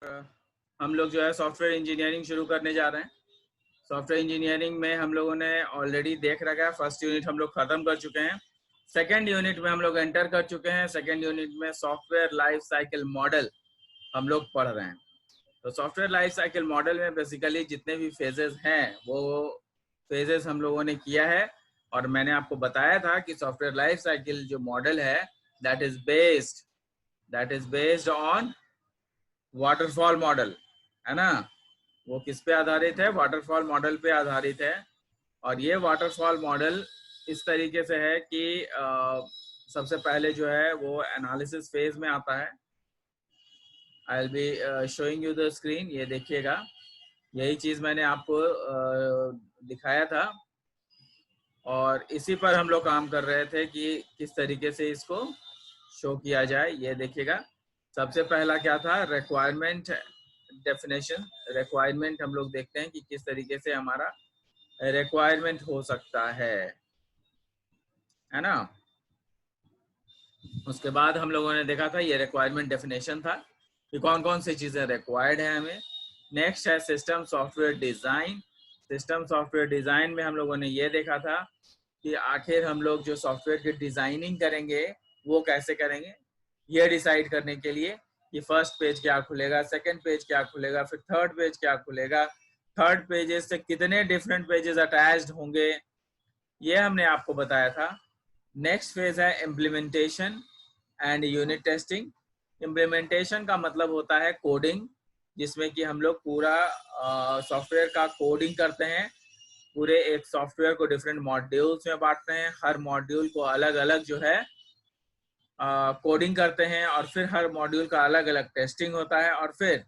हम लोग जो है सॉफ्टवेयर इंजीनियरिंग शुरू करने जा रहे हैं। सॉफ्टवेयर इंजीनियरिंग में हम लोगों ने ऑलरेडी देख रखा है, फर्स्ट यूनिट हम लोग खत्म कर चुके हैं। सेकेंड यूनिट में हम लोग एंटर कर चुके हैं। सेकेंड यूनिट में सॉफ्टवेयर लाइफ साइकिल मॉडल हम लोग पढ़ रहे हैं। तो सॉफ्टवेयर लाइफ साइकिल मॉडल में बेसिकली जितने भी फेजेस हैं वो फेजेस हम लोगों ने किया है, और मैंने आपको बताया था कि सॉफ्टवेयर लाइफ साइकिल जो मॉडल है that is based on waterfall model, है ना। वो किस पे आधारित है? वाटरफॉल मॉडल पे आधारित है। और ये वाटरफॉल मॉडल इस तरीके से है कि सबसे पहले जो है वो एनालिसिस फेज में आता है। I will be showing you the screen, ये देखिएगा, यही चीज मैंने आपको दिखाया था और इसी पर हम लोग काम कर रहे थे कि किस तरीके से इसको शो किया जाए। ये देखिएगा, सबसे पहला क्या था? Requirement definition. रिक्वायरमेंट हम लोग देखते हैं कि किस तरीके से हमारा रिक्वायरमेंट हो सकता है ना। उसके बाद हम लोगों ने देखा था ये रिक्वायरमेंट डेफिनेशन था कि कौन कौन सी चीजें रिक्वायर्ड है हमें। नेक्स्ट है system software design. System software design में हम लोगों ने ये देखा था कि आखिर हम लोग जो सॉफ्टवेयर की डिजाइनिंग करेंगे वो कैसे करेंगे, ये डिसाइड करने के लिए कि फर्स्ट पेज क्या खुलेगा, सेकंड पेज क्या खुलेगा, फिर थर्ड पेज क्या खुलेगा, थर्ड पेजेस से कितने डिफरेंट पेजेस अटैच्ड होंगे, ये हमने आपको बताया था। नेक्स्ट फेज है implementation and unit testing. Implementation का मतलब होता है कोडिंग, जिसमें कि हम लोग पूरा सॉफ्टवेयर का कोडिंग करते हैं। पूरे एक सॉफ्टवेयर को डिफरेंट मॉड्यूल्स में बांटते हैं, हर मॉड्यूल को अलग अलग जो है कोडिंग करते हैं, और फिर हर मॉड्यूल का अलग अलग टेस्टिंग होता है। और फिर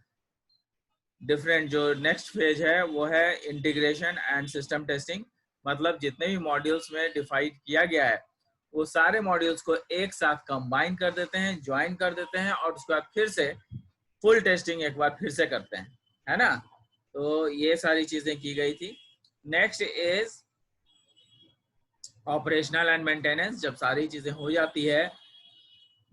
डिफरेंट जो नेक्स्ट फेज है वो है इंटीग्रेशन एंड सिस्टम टेस्टिंग। मतलब जितने भी मॉड्यूल्स में डिफाइड किया गया है वो सारे मॉड्यूल्स को एक साथ कंबाइन कर देते हैं, ज्वाइन कर देते हैं, और उसके बाद फिर से फुल टेस्टिंग एक बार फिर से करते हैं, है ना। तो ये सारी चीजें की गई थी। Next is operational and maintenance. जब सारी चीजें हो जाती है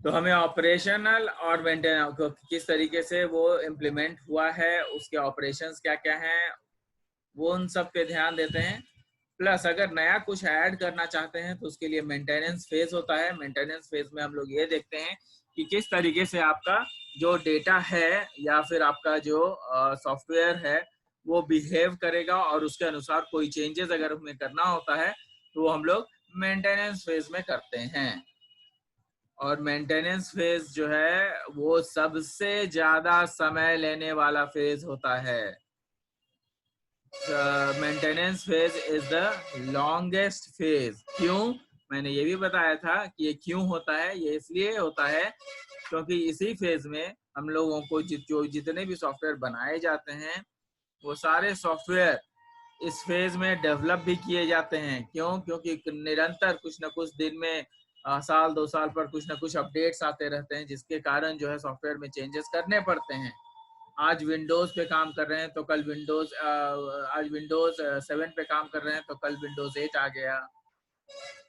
तो हमें ऑपरेशनल और मेंटेनेंस किस तरीके से वो इम्प्लीमेंट हुआ है, उसके ऑपरेशंस क्या क्या हैं, वो उन सब पे ध्यान देते हैं। प्लस अगर नया कुछ ऐड करना चाहते हैं तो उसके लिए मेंटेनेंस फेज होता है। मेंटेनेंस फेज में हम लोग ये देखते हैं कि किस तरीके से आपका जो डेटा है या फिर आपका जो सॉफ्टवेयर है वो बिहेव करेगा, और उसके अनुसार कोई चेंजेस अगर हमें करना होता है तो वो हम लोग मेंटेनेंस फेज में करते हैं। और मेंटेनेंस फेज जो है वो सबसे ज्यादा समय लेने वाला फेज होता है। Maintenance phase is the longest phase. क्यों? मैंने ये भी बताया था कि ये क्यों होता है। ये इसलिए होता है क्योंकि इसी फेज में हम लोगों को जो जितने भी सॉफ्टवेयर बनाए जाते हैं वो सारे सॉफ्टवेयर इस फेज में डेवलप भी किए जाते हैं। क्यों? क्योंकि निरंतर कुछ ना कुछ दिन में साल 2 साल पर कुछ ना कुछ अपडेट्स आते रहते हैं, जिसके कारण जो है सॉफ्टवेयर में चेंजेस करने पड़ते हैं। आज विंडोज पे काम कर रहे हैं तो कल आज विंडोज 7 पे काम कर रहे हैं तो कल विंडोज 8 आ गया।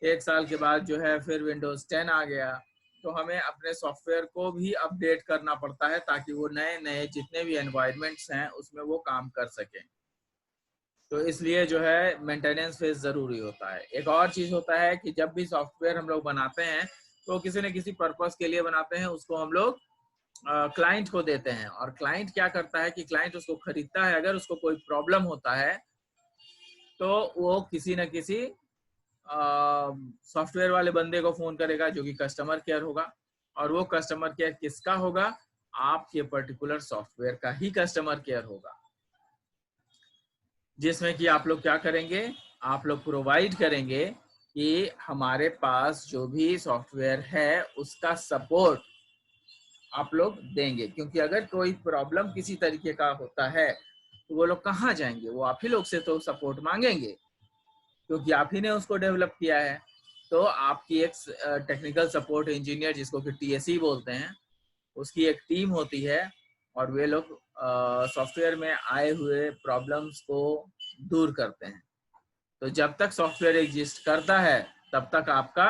एक साल के बाद जो है फिर विंडोज 10 आ गया। तो हमें अपने सॉफ्टवेयर को भी अपडेट करना पड़ता है ताकि वो नए नए जितने भी एनवायरमेंट्स हैं उसमें वो काम कर सकें। तो इसलिए जो है मेंटेनेंस फेज जरूरी होता है। एक और चीज होता है कि जब भी सॉफ्टवेयर हम लोग बनाते हैं तो किसी न किसी पर्पस के लिए बनाते हैं, उसको हम लोग क्लाइंट को देते हैं। और क्लाइंट क्या करता है कि क्लाइंट उसको खरीदता है। अगर उसको कोई प्रॉब्लम होता है तो वो किसी न किसी सॉफ्टवेयर वाले बंदे को फोन करेगा जो कि कस्टमर केयर होगा। और वो कस्टमर केयर किसका होगा? आपके पर्टिकुलर सॉफ्टवेयर का ही कस्टमर केयर होगा, जिसमें कि आप लोग क्या करेंगे? आप लोग प्रोवाइड करेंगे कि हमारे पास जो भी सॉफ्टवेयर है उसका सपोर्ट आप लोग देंगे। क्योंकि अगर कोई प्रॉब्लम किसी तरीके का होता है तो वो लोग कहाँ जाएंगे? वो आप ही लोग से तो सपोर्ट मांगेंगे, क्योंकि आप ही ने उसको डेवलप किया है। तो आपकी एक टेक्निकल सपोर्ट इंजीनियर, जिसको कि टीएसई बोलते हैं, उसकी एक टीम होती है, और वे लोग सॉफ्टवेयर में आए हुए प्रॉब्लम्स को दूर करते हैं। तो जब तक सॉफ्टवेयर एग्जिस्ट करता है तब तक आपका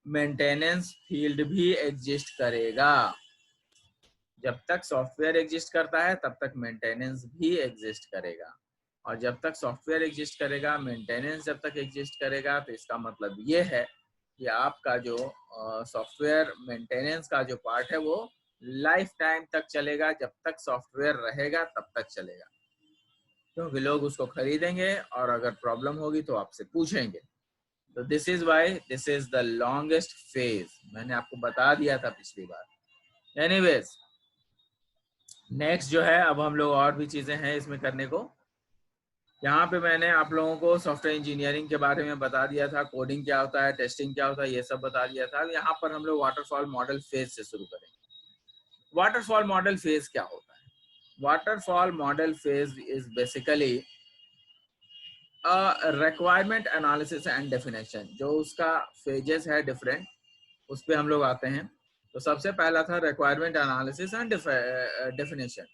मेंटेनेंस फील्ड भी एग्जिस्ट करेगा। जब तक सॉफ्टवेयर एग्जिस्ट करता है तब तक मेंटेनेंस भी एग्जिस्ट करेगा, और जब तक सॉफ्टवेयर एग्जिस्ट करेगा, मेंटेनेंस जब तक एग्जिस्ट करेगा, तो इसका मतलब ये है कि आपका जो सॉफ्टवेयर मेंटेनेंस का जो पार्ट है वो लाइफ टाइम तक चलेगा। जब तक सॉफ्टवेयर रहेगा तब तक चलेगा, क्योंकि लोग उसको खरीदेंगे और अगर प्रॉब्लम होगी तो आपसे पूछेंगे। तो this is why this is the longest phase, मैंने आपको बता दिया था पिछली बार। एनीवेज, नेक्स्ट जो है, अब हम लोग और भी चीजें हैं इसमें करने को। यहाँ पे मैंने आप लोगों को सॉफ्टवेयर इंजीनियरिंग के बारे में बता दिया था, कोडिंग क्या होता है, टेस्टिंग क्या होता है, ये सब बता दिया था। यहाँ पर हम लोग वाटरफॉल मॉडल फेज से शुरू करेंगे। वाटरफॉल मॉडल फेज क्या होता है? Waterfall model phase is basically requirement analysis and definition. जो उसका फेजेस है डिफरेंट, उस पर हम लोग आते हैं। तो सबसे पहला था रिक्वायरमेंट एनालिसिस एंड डेफिनेशन।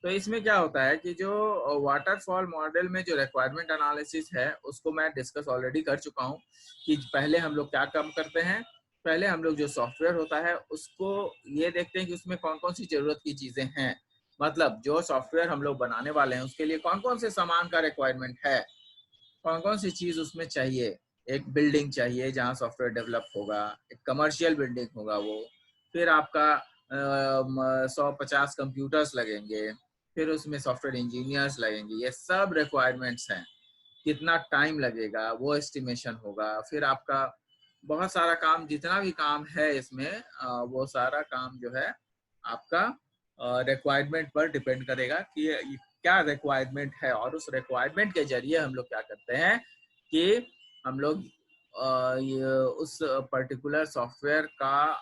तो इसमें क्या होता है कि जो वाटरफॉल मॉडल में जो रिक्वायरमेंट एनालिसिस है उसको मैं डिस्कस ऑलरेडी कर चुका हूँ कि पहले हम लोग क्या काम करते हैं। पहले हम लोग जो सॉफ्टवेयर होता है उसको ये देखते हैं कि उसमें कौन कौन सी जरूरत की चीजें हैं, मतलब जो सॉफ्टवेयर हम लोग बनाने वाले हैं उसके लिए कौन कौन से सामान का रिक्वायरमेंट है, कौन कौन सी चीज उसमें चाहिए। एक बिल्डिंग चाहिए जहाँ सॉफ्टवेयर डेवलप होगा, एक कमर्शियल बिल्डिंग होगा वो, फिर आपका 150 कंप्यूटर्स लगेंगे, फिर उसमें सॉफ्टवेयर इंजीनियर्स लगेंगे, ये सब रिक्वायरमेंट्स हैं। कितना टाइम लगेगा वो एस्टिमेशन होगा। फिर आपका बहुत सारा काम, जितना भी काम है इसमें वो सारा काम जो है आपका रिक्वायरमेंट पर डिपेंड करेगा कि क्या रिक्वायरमेंट है, और उस रिक्वायरमेंट के जरिए हम लोग क्या करते हैं कि हम लोग उस पर्टिकुलर सॉफ्टवेयर का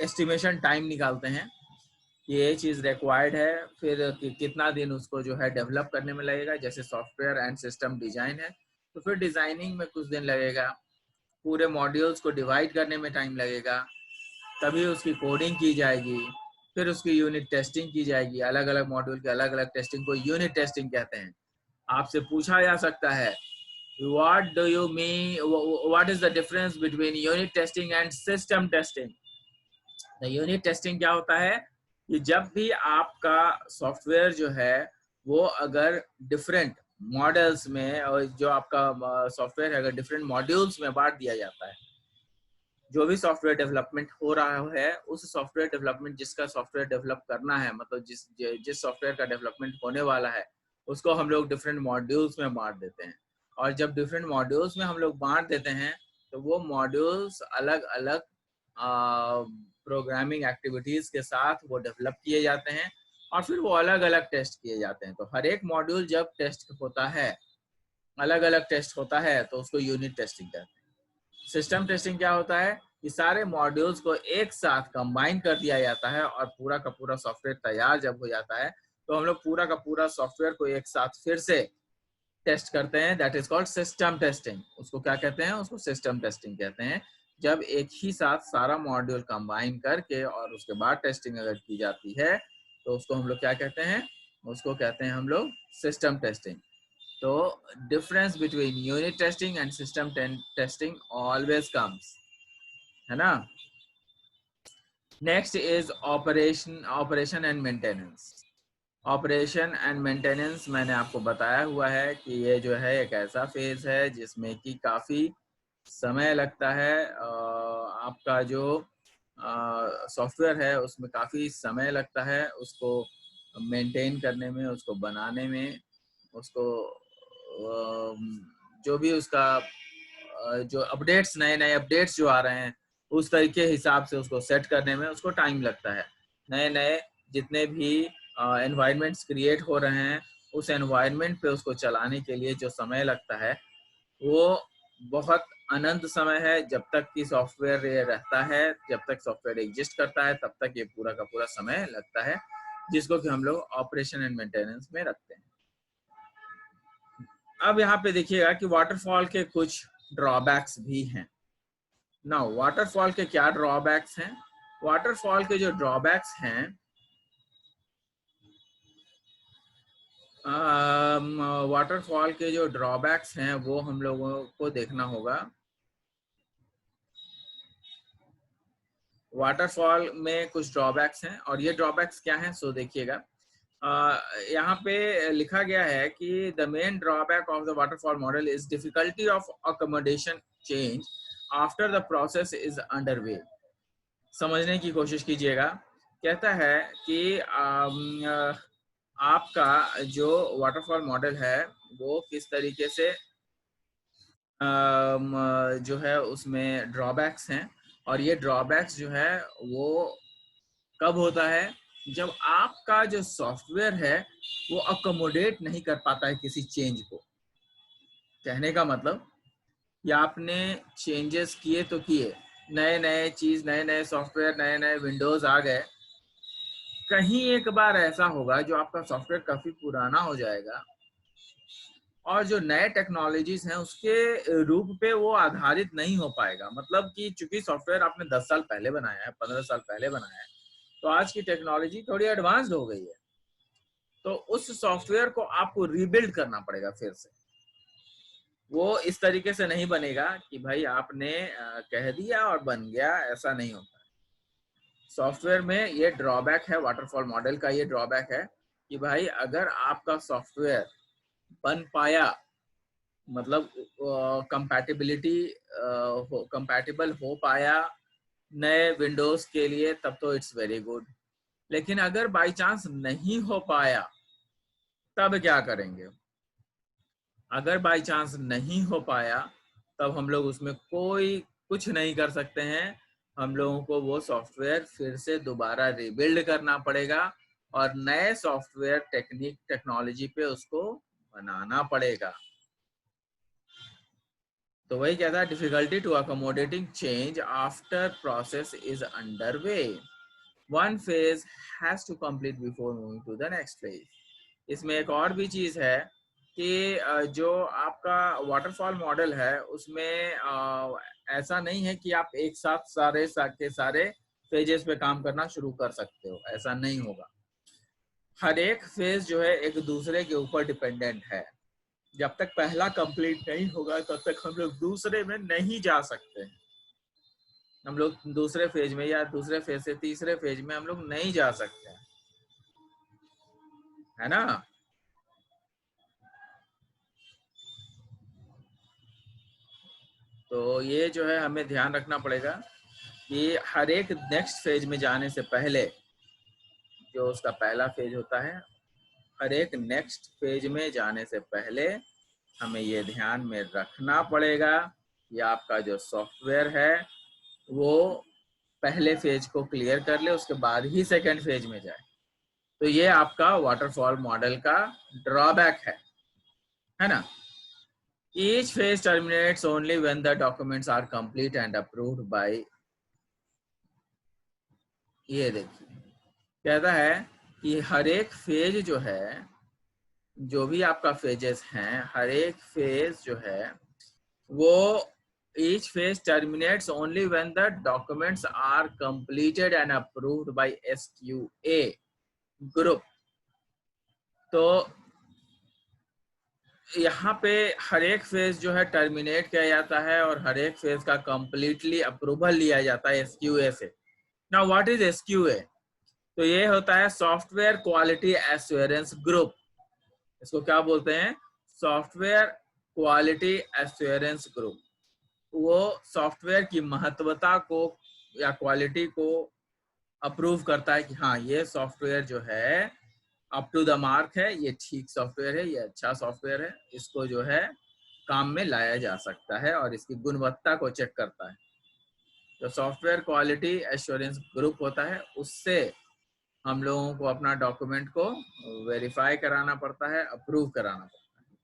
एस्टिमेशन टाइम निकालते हैं कि ये चीज़ रिक्वायर्ड है, फिर कितना दिन उसको जो है डेवलप करने में लगेगा। जैसे सॉफ्टवेयर एंड सिस्टम डिजाइन है तो फिर डिजाइनिंग में कुछ दिन लगेगा, पूरे मॉड्यूल्स को डिवाइड करने में टाइम लगेगा, तभी उसकी कोडिंग की जाएगी, फिर उसकी यूनिट टेस्टिंग की जाएगी। अलग अलग मॉड्यूल के अलग अलग टेस्टिंग को यूनिट टेस्टिंग कहते हैं। आपसे पूछा जा सकता है what do you mean, what is the difference between unit testing and system testing? Unit testing क्या होता है कि जब भी आपका सॉफ्टवेयर जो है वो अगर डिफरेंट मॉडल्स में, और जो आपका सॉफ्टवेयर है अगर डिफरेंट मॉड्यूल्स में बांट दिया जाता है, जो भी सॉफ्टवेयर डेवलपमेंट हो रहा है उस सॉफ्टवेयर डेवलपमेंट, जिसका सॉफ्टवेयर डेवलप करना है, मतलब जिस सॉफ्टवेयर का डेवलपमेंट होने वाला है उसको हम लोग डिफरेंट मॉड्यूल्स में बांट देते हैं। और जब डिफरेंट मॉड्यूल्स में हम लोग बांट देते हैं तो वो मॉड्यूल्स अलग अलग प्रोग्रामिंग एक्टिविटीज के साथ वो डेवलप किए जाते हैं और फिर वो अलग अलग टेस्ट किए जाते हैं। तो हर एक मॉड्यूल जब टेस्ट होता है, अलग अलग टेस्ट होता है, तो उसको यूनिट टेस्टिंग कहते हैं। सिस्टम टेस्टिंग क्या होता है कि सारे मॉड्यूल्स को एक साथ कंबाइन कर दिया जाता है और पूरा का पूरा सॉफ्टवेयर तैयार जब हो जाता है तो हम लोग पूरा का पूरा सॉफ्टवेयर को एक साथ फिर से टेस्ट करते हैं। That is called system testing. उसको क्या कहते हैं? उसको सिस्टम टेस्टिंग कहते हैं। जब एक ही साथ सारा मॉड्यूल कंबाइन करके और उसके बाद टेस्टिंग अगर की जाती है तो उसको हम लोग क्या कहते हैं? उसको कहते हैं हम लोग सिस्टम टेस्टिंग। तो difference between unit testing and system testing always comes, है ना। Next is operation and maintenance. Operation and maintenance मैंने आपको बताया हुआ है कि ये जो है एक ऐसा फेज है जिसमें कि काफ़ी समय लगता है। आपका जो सॉफ्टवेयर है उसमें काफ़ी समय लगता है उसको मेंटेन करने में, उसको बनाने में, उसको जो भी उसका जो अपडेट्स, नए नए अपडेट्स जो आ रहे हैं उस तरीके हिसाब से उसको सेट करने में उसको टाइम लगता है। नए नए जितने भी एनवायरनमेंट्स क्रिएट हो रहे हैं उस एनवायरनमेंट पे उसको चलाने के लिए जो समय लगता है वो बहुत अनंत समय है। जब तक कि सॉफ्टवेयर ये रहता है, जब तक सॉफ्टवेयर एग्जिस्ट करता है तब तक ये पूरा का पूरा समय लगता है, जिसको कि हम लोग ऑपरेशन एंड मेंटेनेंस में रखते हैं। अब यहाँ पे देखिएगा कि वाटरफॉल के कुछ ड्रॉबैक्स भी हैं। ना वाटरफॉल के क्या ड्रॉबैक्स हैं? वाटरफॉल के जो ड्रॉबैक्स हैं, वाटरफॉल के जो ड्रॉबैक्स हैं वो हम लोगों को देखना होगा। वाटरफॉल में कुछ ड्रॉबैक्स हैं और ये ड्रॉबैक्स क्या हैं सो देखिएगा। यहाँ पे लिखा गया है कि the main drawback of the waterfall model is difficulty of accommodation change after the process is underway. समझने की कोशिश कीजिएगा। कहता है कि आपका जो वाटरफॉल मॉडल है वो किस तरीके से जो है उसमें ड्रॉबैक्स हैं और ये ड्रॉबैक्स जो है वो कब होता है, जब आपका जो सॉफ्टवेयर है वो अकोमोडेट नहीं कर पाता है किसी चेंज को। कहने का मतलब कि आपने चेंजेस किए तो किए, नए नए चीज, नए नए सॉफ्टवेयर, नए नए विंडोज आ गए, कहीं एक बार ऐसा होगा जो आपका सॉफ्टवेयर काफी पुराना हो जाएगा और जो नए टेक्नोलॉजीज हैं उसके रूप पे वो आधारित नहीं हो पाएगा। मतलब कि चूंकि सॉफ्टवेयर आपने 10 साल पहले बनाया है, 15 साल पहले बनाया है, तो आज की टेक्नोलॉजी थोड़ी एडवांस्ड हो गई है, तो उस सॉफ्टवेयर को आपको रीबिल्ड करना पड़ेगा फिर से। वो इस तरीके से नहीं बनेगा कि भाई आपने कह दिया और बन गया, ऐसा नहीं होता। सॉफ्टवेयर में ये ड्रॉबैक है, वाटरफॉल मॉडल का ये ड्रॉबैक है कि भाई अगर आपका सॉफ्टवेयर बन पाया, मतलब कंपैटिबिलिटी कंपैटिबल हो पाया नए विंडोज के लिए, तब तो इट्स वेरी गुड। लेकिन अगर बाय चांस नहीं हो पाया तब क्या करेंगे? अगर बाय चांस नहीं हो पाया तब हम लोग उसमें कोई कुछ नहीं कर सकते हैं। हम लोगों को वो सॉफ्टवेयर फिर से दोबारा रिबिल्ड करना पड़ेगा और नए सॉफ्टवेयर टेक्नोलॉजी पे उसको बनाना पड़ेगा। तो वही कहता है, difficulty to accommodating change after process is under way, one phase has to complete before moving to the next phase. इसमें एक और भी चीज है कि जो आपका वाटरफॉल मॉडल है उसमें ऐसा नहीं है कि आप एक साथ सारे के सारे फेजेस पे काम करना शुरू कर सकते हो, ऐसा नहीं होगा। हर एक फेज जो है एक दूसरे के ऊपर डिपेंडेंट है। जब तक पहला कंप्लीट नहीं होगा तब तक हम लोग दूसरे में नहीं जा सकते। हम लोग दूसरे फेज में या दूसरे फेज से तीसरे फेज में हम लोग नहीं जा सकते, है ना। तो ये जो है हमें ध्यान रखना पड़ेगा कि हर एक नेक्स्ट फेज में जाने से पहले, जो उसका पहला फेज होता है, हर एक नेक्स्ट फेज में जाने से पहले हमें ये ध्यान में रखना पड़ेगा कि आपका जो सॉफ्टवेयर है वो पहले फेज को क्लियर कर ले, उसके बाद ही सेकंड फेज में जाए। तो ये आपका वाटरफॉल मॉडल का ड्रॉबैक है ना। Each phase terminates only when the documents are complete and approved by, ये देखिए कहता है कि हर एक फेज जो है, जो भी आपका फेजेस हैं, हर एक फेज जो है वो each phase terminates only when the documents are completed and approved by SQA group। तो यहाँ पे हर एक फेज जो है टर्मिनेट किया जाता है और हर एक फेज का कंप्लीटली अप्रूवल लिया जाता है SQA से। Now what is SQA? तो ये होता है सॉफ्टवेयर क्वालिटी एश्योरेंस ग्रुप। इसको क्या बोलते हैं? Software quality assurance group. वो सॉफ्टवेयर की महत्वता को या क्वालिटी को अप्रूव करता है कि हाँ ये सॉफ्टवेयर जो है अप टू द मार्क है, ये ठीक सॉफ्टवेयर है, ये अच्छा सॉफ्टवेयर है, इसको जो है काम में लाया जा सकता है और इसकी गुणवत्ता को चेक करता है। जो सॉफ्टवेयर क्वालिटी एश्योरेंस ग्रुप होता है उससे हम लोगों को अपना डॉक्यूमेंट को वेरीफाई कराना पड़ता है, अप्रूव कराना पड़ता है।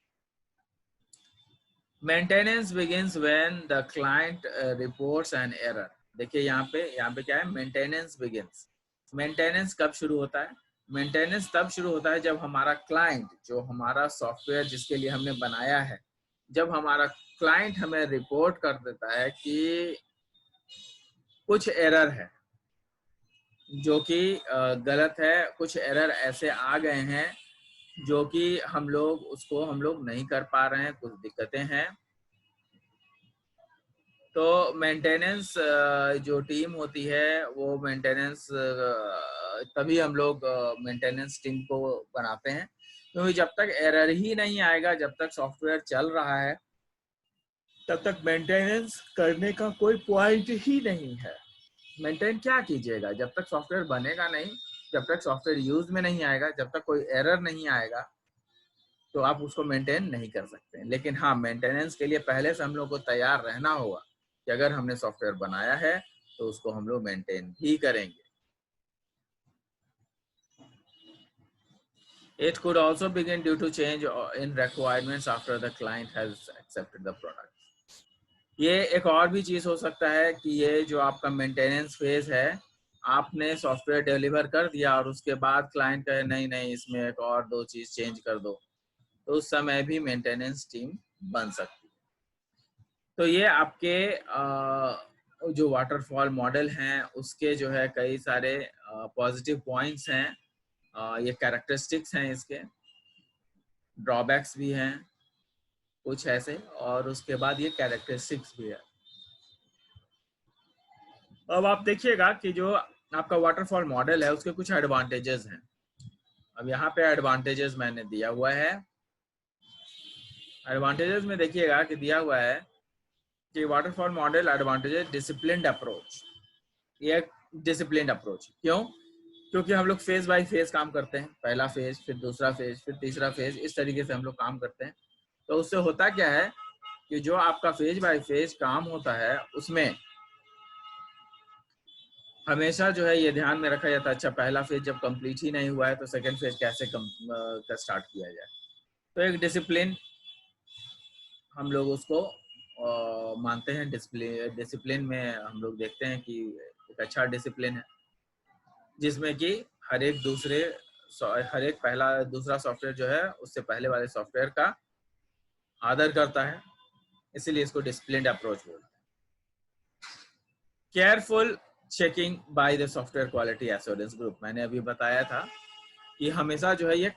Maintenance begins when the client reports an error. देखिए यहाँ पे क्या है, मेंटेनेंस बिगिंस। मेंटेनेंस कब शुरू होता है? मेंटेनेंस तब शुरू होता है जब हमारा क्लाइंट, जो हमारा सॉफ्टवेयर जिसके लिए हमने बनाया है, जब हमारा क्लाइंट हमें रिपोर्ट कर देता है कि कुछ एरर है जो कि गलत है, कुछ एरर ऐसे आ गए हैं जो कि हम लोग नहीं कर पा रहे हैं, कुछ दिक्कतें हैं, तो मेंटेनेंस जो टीम होती है वो मेंटेनेंस तभी हम लोग मेंटेनेंस टीम को बनाते हैं, क्योंकि जब तक एरर ही नहीं आएगा, जब तक सॉफ्टवेयर चल रहा है, तब तक मेंटेनेंस करने का कोई पॉइंट ही नहीं है। मेंटेन क्या कीजिएगा जब तक सॉफ्टवेयर बनेगा नहीं, जब तक सॉफ्टवेयर यूज में नहीं आएगा, जब तक कोई एरर नहीं आएगा, तो आप उसको मेंटेन नहीं कर सकते हैं। लेकिन हाँ, मेंटेनेंस के लिए पहले से हम लोग को तैयार रहना होगा कि अगर हमने सॉफ्टवेयर बनाया है तो उसको हम लोग मेंटेन भी करेंगे। It could also begin due to change in requirements after the client has accepted the product. ये एक और भी चीज हो सकता है कि ये जो आपका मेंटेनेंस फेज है, आपने सॉफ्टवेयर डिलीवर कर दिया और उसके बाद क्लाइंट कहे नहीं नहीं इसमें एक और दो चीज चेंज कर दो, तो उस समय भी मेंटेनेंस टीम बन सकती है। तो ये आपके जो वाटरफॉल मॉडल हैं उसके जो है कई सारे पॉजिटिव पॉइंट्स हैं, ये कैरेक्टरिस्टिक्स हैं, इसके ड्रॉबैक्स भी हैं कुछ ऐसे, और उसके बाद ये कैरेक्टरिस्टिक्स भी है। अब आप देखिएगा कि जो आपका वाटरफॉल मॉडल है उसके कुछ एडवांटेजेस हैं। अब यहाँ पे एडवांटेजेस मैंने दिया हुआ है। एडवांटेजेस में देखिएगा कि दिया हुआ है कि waterfall model advantages, disciplined approach. ये डिसिप्लिन्ड अप्रोच क्यों? क्योंकि हम लोग फेज बाय फेज काम करते हैं, पहला फेज, फिर दूसरा फेज, फिर तीसरा फेज, इस तरीके से हम लोग काम करते हैं। तो उससे होता क्या है कि जो आपका फेज बाय फेज काम होता है उसमें हमेशा जो है ये ध्यान में रखा जाता है, अच्छा पहला फेज जब कंप्लीट ही नहीं हुआ है तो सेकंड फेज कैसे स्टार्ट किया जाए। तो एक डिसिप्लिन हम लोग उसको मानते हैं। डिसिप्लिन में हम लोग देखते हैं कि एक अच्छा डिसिप्लिन है जिसमें कि हर एक पहला दूसरा सॉफ्टवेयर जो है उससे पहले वाले सॉफ्टवेयर का आदर करता है, इसीलिए इसको डिसिप्लिन्ड अप्रोच बोलते हैं। Careful checking by the software quality assurance group, मैंने अभी बताया था कि हमेशा जो है ये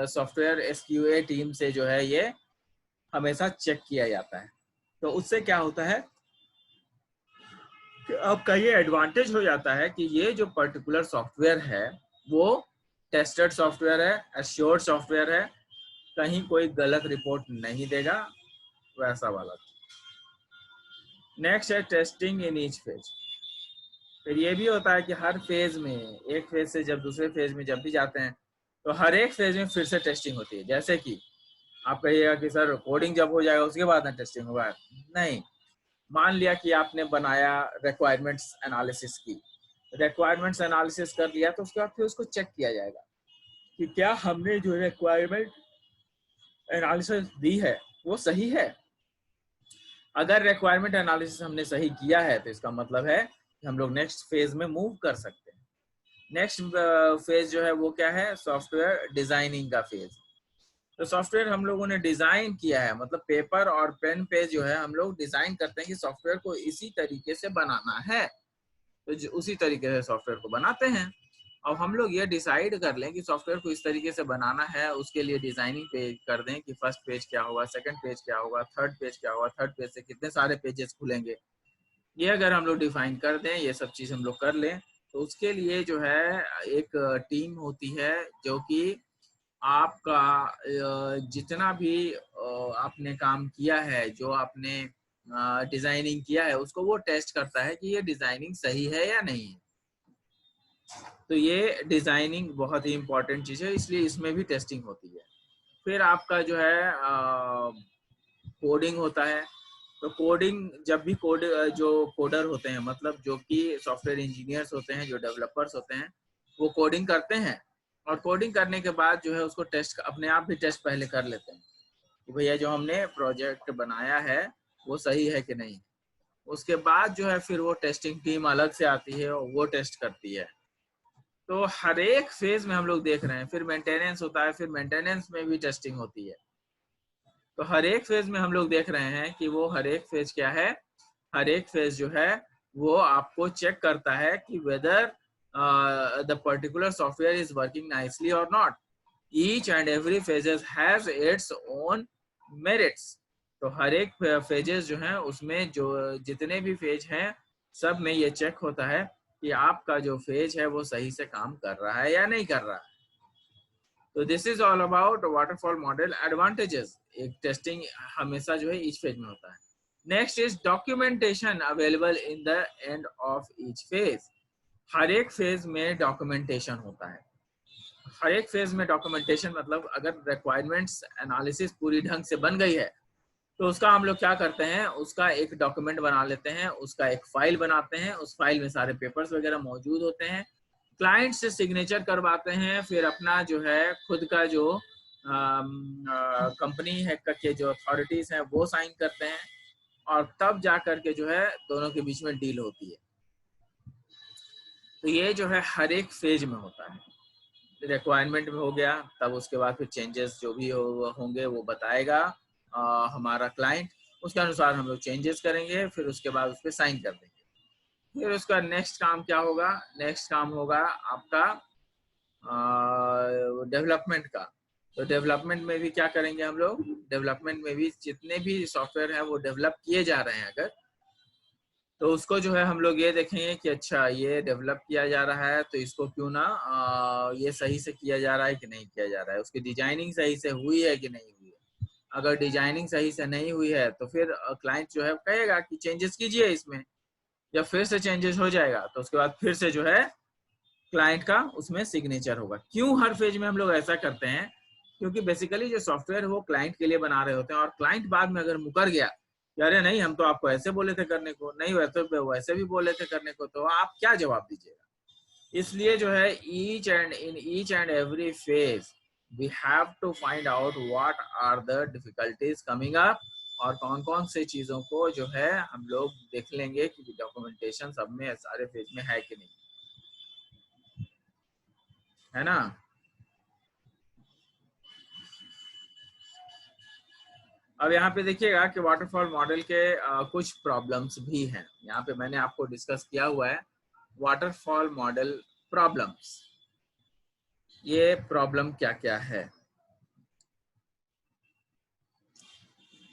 सॉफ्टवेयर एसक्यूए टीम से जो है ये हमेशा चेक किया जाता है। तो उससे क्या होता है कि आपका ये एडवांटेज हो जाता है कि ये जो पर्टिकुलर सॉफ्टवेयर है वो टेस्टेड सॉफ्टवेयर है, एश्योर्ड सॉफ्टवेयर है, कहीं कोई गलत रिपोर्ट नहीं देगा, वैसा वाला। नेक्स्ट है टेस्टिंग इन ईच फेज। फिर ये भी होता है कि हर फेज में, एक फेज से जब दूसरे फेज में जब भी जाते हैं तो हर एक फेज में फिर से टेस्टिंग होती है। जैसे कि आप कहिएगा कि सर कोडिंग जब हो जाएगा उसके बाद ना टेस्टिंग होगा, नहीं। मान लिया कि आपने बनाया रिक्वायरमेंट्स एनालिसिस की, रिक्वायरमेंट्स एनालिसिस कर लिया तो उसके बाद फिर उसको चेक किया जाएगा कि क्या हमने जो रिक्वायरमेंट एनालिसिस दी है वो सही है। अगर रिक्वायरमेंट एनालिसिस हमने सही किया है तो इसका मतलब है कि हम लोग नेक्स्ट फेज में मूव कर सकते हैं। नेक्स्ट फेज जो है वो क्या है? सॉफ्टवेयर डिजाइनिंग का फेज। तो सॉफ्टवेयर हम लोगों ने डिजाइन किया है, मतलब पेपर और पेन पे जो है हम लोग डिजाइन करते हैं कि सॉफ्टवेयर को इसी तरीके से बनाना है, तो उसी तरीके से सॉफ्टवेयर को बनाते हैं। अब हम लोग ये डिसाइड कर लें कि सॉफ्टवेयर को इस तरीके से बनाना है, उसके लिए डिजाइनिंग पेज कर दें कि फर्स्ट पेज क्या होगा, सेकंड पेज क्या होगा, थर्ड पेज क्या होगा, थर्ड पेज से कितने सारे पेजेस खुलेंगे, ये अगर हम लोग डिफाइन कर दें, ये सब चीज हम लोग कर लें, तो उसके लिए जो है एक टीम होती है जो कि आपका जितना भी आपने काम किया है, जो आपने डिजाइनिंग किया है, उसको वो टेस्ट करता है कि ये डिजाइनिंग सही है या नहीं है। तो ये डिजाइनिंग बहुत ही इंपॉर्टेंट चीज है, इसलिए इसमें भी टेस्टिंग होती है। फिर आपका जो है कोडिंग होता है। तो कोडिंग जब भी जो कोडर होते हैं, मतलब जो कि सॉफ्टवेयर इंजीनियर्स होते हैं, जो डेवलपर्स होते हैं, वो कोडिंग करते हैं और कोडिंग करने के बाद जो है उसको टेस्ट, अपने आप भी टेस्ट पहले कर लेते हैं कि भैया जो हमने प्रोजेक्ट बनाया है वो सही है कि नहीं। उसके बाद जो है फिर वो टेस्टिंग टीम अलग से आती है और वो टेस्ट करती है। तो हर एक फेज में हम लोग देख रहे हैं। फिर मेंटेनेंस होता है, फिर मेंटेनेंस में भी टेस्टिंग होती है। तो हर एक फेज में हम लोग देख रहे हैं कि वो हर एक फेज क्या है, हर एक फेज जो है वो आपको चेक करता है कि whether the particular software is working nicely और not. Each and every phases has its own merits. तो हर एक फेजेस जो हैं उसमें जो जितने भी फेज हैं सब में ये चेक होता है कि आपका जो फेज है वो सही से काम कर रहा है या नहीं कर रहा है। तो this is all about waterfall model advantages. एक टेस्टिंग हमेशा जो है ईच फेज में होता है। Next is documentation available in the end of each phase. हर एक फेज में डॉक्यूमेंटेशन होता है। हर एक फेज में डॉक्यूमेंटेशन मतलब अगर रिक्वायरमेंट्स एनालिसिस पूरी ढंग से बन गई है तो उसका हम लोग क्या करते हैं, उसका एक डॉक्यूमेंट बना लेते हैं, उसका एक फाइल बनाते हैं, उस फाइल में सारे पेपर्स वगैरह मौजूद होते हैं, क्लाइंट से सिग्नेचर करवाते हैं, फिर अपना जो है खुद का जो कंपनी है के जो अथॉरिटीज हैं वो साइन करते हैं और तब जा करके जो है दोनों के बीच में डील होती है। तो ये जो है हर एक फेज में होता है। रिक्वायरमेंट में हो गया, तब उसके बाद फिर चेंजेस जो भी होंगे वो बताएगा हमारा क्लाइंट, उसके अनुसार हम लोग चेंजेस करेंगे, फिर उसके बाद उस पर साइन कर देंगे। फिर उसका नेक्स्ट काम क्या होगा, नेक्स्ट काम होगा आपका डेवलपमेंट का। तो डेवलपमेंट में भी क्या करेंगे हम लोग, डेवलपमेंट में भी जितने भी सॉफ्टवेयर हैं वो डेवलप किए जा रहे हैं अगर, तो उसको जो है हम लोग ये देखेंगे कि अच्छा ये डेवलप किया जा रहा है तो इसको क्यों ना ये सही से किया जा रहा है कि नहीं किया जा रहा है, उसकी डिजाइनिंग सही से हुई है कि नहीं हुई है। अगर डिजाइनिंग सही से नहीं हुई है तो फिर क्लाइंट जो है कहेगा कि चेंजेस कीजिए इसमें, जब फिर से चेंजेस हो जाएगा तो उसके बाद फिर से जो है क्लाइंट का उसमें सिग्नेचर होगा। क्यों हर फेज में हम लोग ऐसा करते हैं, क्योंकि बेसिकली जो सॉफ्टवेयर वो क्लाइंट के लिए बना रहे होते हैं और क्लाइंट बाद में अगर मुकर गया, अरे नहीं हम तो आपको ऐसे बोले थे करने को, नहीं वैसे भी बोले थे करने को, तो आप क्या जवाब दीजिएगा। इसलिए जो है each and every phase we have to find out what are the difficulties coming up, और कौन कौन से चीजों को जो है हम लोग देख लेंगे कि डॉक्यूमेंटेशन सब में सारे फेज में है कि नहीं, है ना। अब यहाँ पे देखिएगा कि वाटरफॉल मॉडल के कुछ प्रॉब्लम्स भी हैं। यहाँ पे मैंने आपको डिस्कस किया हुआ है वाटरफॉल मॉडल प्रॉब्लम्स। ये प्रॉब्लम क्या क्या है,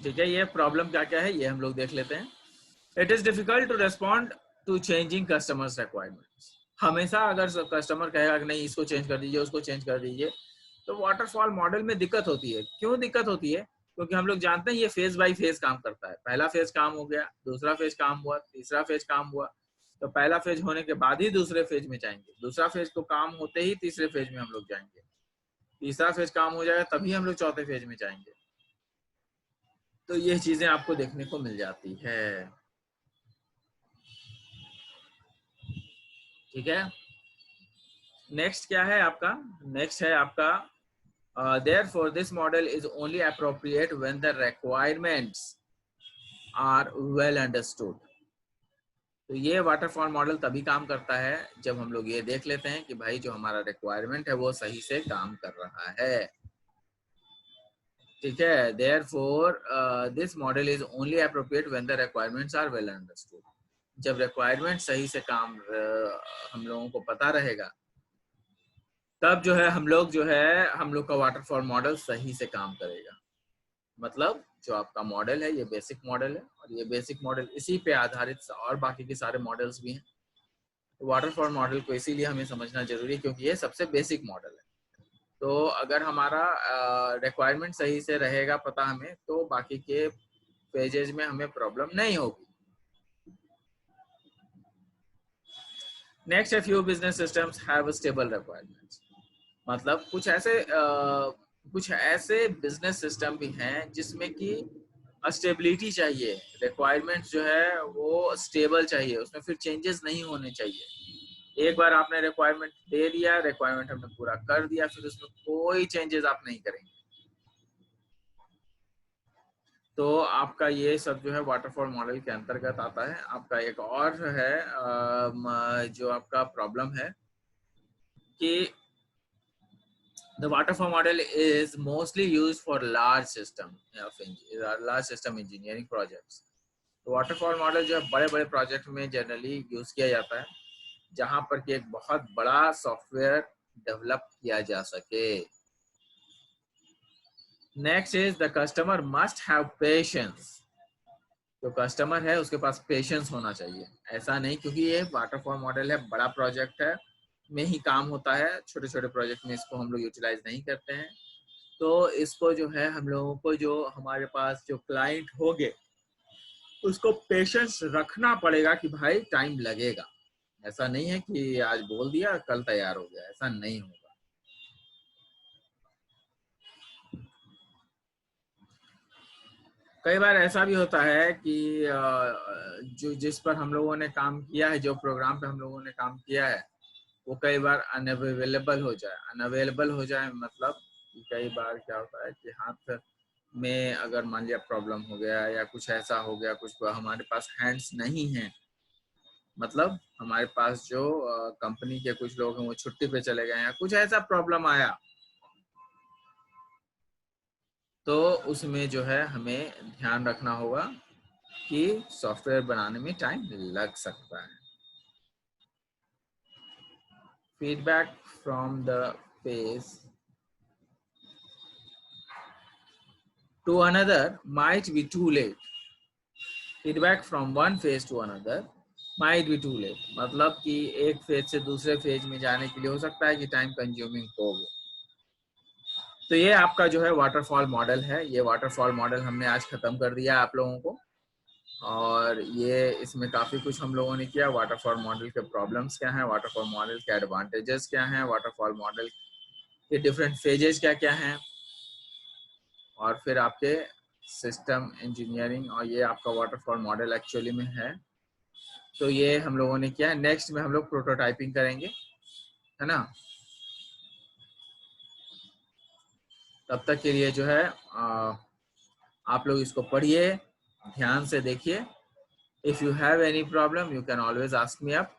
ठीक है, ये प्रॉब्लम क्या क्या है ये हम लोग देख लेते हैं। It is difficult to respond to changing customers requirements. हमेशा अगर कस्टमर कहेगा कि नहीं इसको चेंज कर दीजिए उसको चेंज कर दीजिए, तो वाटरफॉल मॉडल में दिक्कत होती है। क्यों दिक्कत होती है, क्योंकि हम लोग जानते हैं ये फेज बाय फेज काम करता है। पहला फेज काम हो गया, दूसरा फेज काम हुआ, तीसरा फेज काम हुआ, तो पहला फेज होने के बाद ही दूसरे फेज में जाएंगे, दूसरा फेज को काम होते ही तीसरे फेज में हम लोग जाएंगे, तीसरा फेज काम हो जाएगा तभी हम लोग चौथे फेज में जाएंगे। तो ये चीजें आपको देखने को मिल जाती है, ठीक है। नेक्स्ट क्या है आपका, नेक्स्ट है आपका therefore this model is only appropriate when the requirements are well understood। तो ये वाटरफॉल मॉडल तभी काम करता है जब हम लोग ये देख लेते हैं कि भाई जो हमारा रिक्वायरमेंट है वो सही से काम कर रहा है, ठीक है। therefore this model is only appropriate when the requirements are well understood। जब रिक्वायरमेंट सही से काम हम लोगों को पता रहेगा तब जो है हम लोग का वाटरफॉल मॉडल सही से काम करेगा। मतलब जो आपका मॉडल है ये बेसिक मॉडल है और ये बेसिक मॉडल इसी पे आधारित और बाकी के सारे मॉडल्स भी हैं। तो वाटरफॉल मॉडल को इसीलिए हमें समझना जरूरी है क्योंकि ये सबसे बेसिक मॉडल है। तो अगर हमारा रिक्वायरमेंट सही से रहेगा पता हमें, तो बाकी के पेजेज में हमें प्रॉब्लम नहीं होगी। Next, a few business systems have stable requirements। मतलब कुछ ऐसे बिजनेस सिस्टम भी हैं जिसमें कि स्टेबिलिटी चाहिए, रिक्वायरमेंट जो है वो स्टेबल चाहिए, उसमें फिर चेंजेस नहीं होने चाहिए। एक बार आपने रिक्वायरमेंट दे दिया, रिक्वायरमेंट हमने पूरा कर दिया, फिर उसमें कोई चेंजेस आप नहीं करेंगे, तो आपका ये सब जो है वाटरफॉल मॉडल के अंतर्गत आता है। आपका एक और है जो आपका प्रॉब्लम है कि the waterfall model is mostly used for large system engineering projects। तो वाटरफॉल मॉडल जो है बड़े बड़े प्रोजेक्ट में जनरली यूज किया जाता है जहां पर कि एक बहुत बड़ा सॉफ्टवेयर डेवलप किया जा सके। Next is the customer must have patience. जो कस्टमर है उसके पास पेशेंस होना चाहिए। ऐसा नहीं, क्योंकि ये वाटरफॉल मॉडल है, बड़ा प्रोजेक्ट है में ही काम होता है, छोटे छोटे प्रोजेक्ट में इसको हम लोग यूटिलाइज नहीं करते हैं। तो इसको जो है हम लोगों को, जो हमारे पास जो क्लाइंट होंगे उसको पेशेंस रखना पड़ेगा कि भाई टाइम लगेगा। ऐसा नहीं है कि आज बोल दिया कल तैयार हो गया, ऐसा नहीं होगा। कई बार ऐसा भी होता है कि जो जिस पर हम लोगों ने काम किया है, जो प्रोग्राम पे हम लोगों ने काम किया है, वो कई बार अनअवेलेबल हो जाए। अनअवेलेबल हो जाए मतलब कि कई बार क्या होता है कि हाथ में अगर मान लिया प्रॉब्लम हो गया या कुछ ऐसा हो गया, कुछ हमारे पास हैंड्स नहीं है, मतलब हमारे पास जो कंपनी के कुछ लोग हैं वो छुट्टी पे चले गए या कुछ ऐसा प्रॉब्लम आया, तो उसमें जो है हमें ध्यान रखना होगा कि सॉफ्टवेयर बनाने में टाइम लग सकता है। Feedback from the phase to another might be too late. Feedback from one phase to another might be too late. मतलब कि एक फेज से दूसरे फेज में जाने के लिए हो सकता है कि टाइम कंज्यूमिंग हो। तो ये आपका जो है वाटरफॉल मॉडल है। ये वाटरफॉल मॉडल हमने आज खत्म कर दिया आप लोगों को, और ये इसमें काफ़ी कुछ हम लोगों ने किया। वाटरफॉल मॉडल के प्रॉब्लम्स क्या हैं, वाटरफॉल मॉडल के एडवांटेजेस क्या हैं, वाटरफॉल मॉडल के डिफरेंट फेजेस क्या क्या हैं, और फिर आपके सिस्टम इंजीनियरिंग, और ये आपका वाटरफॉल मॉडल एक्चुअली में है। तो ये हम लोगों ने किया। नेक्स्ट में हम लोग प्रोटोटाइपिंग करेंगे, है ना। तब तक के लिए जो है आप लोग इसको पढ़िए, ध्यान से देखिए। If you have any problem you can always ask me up.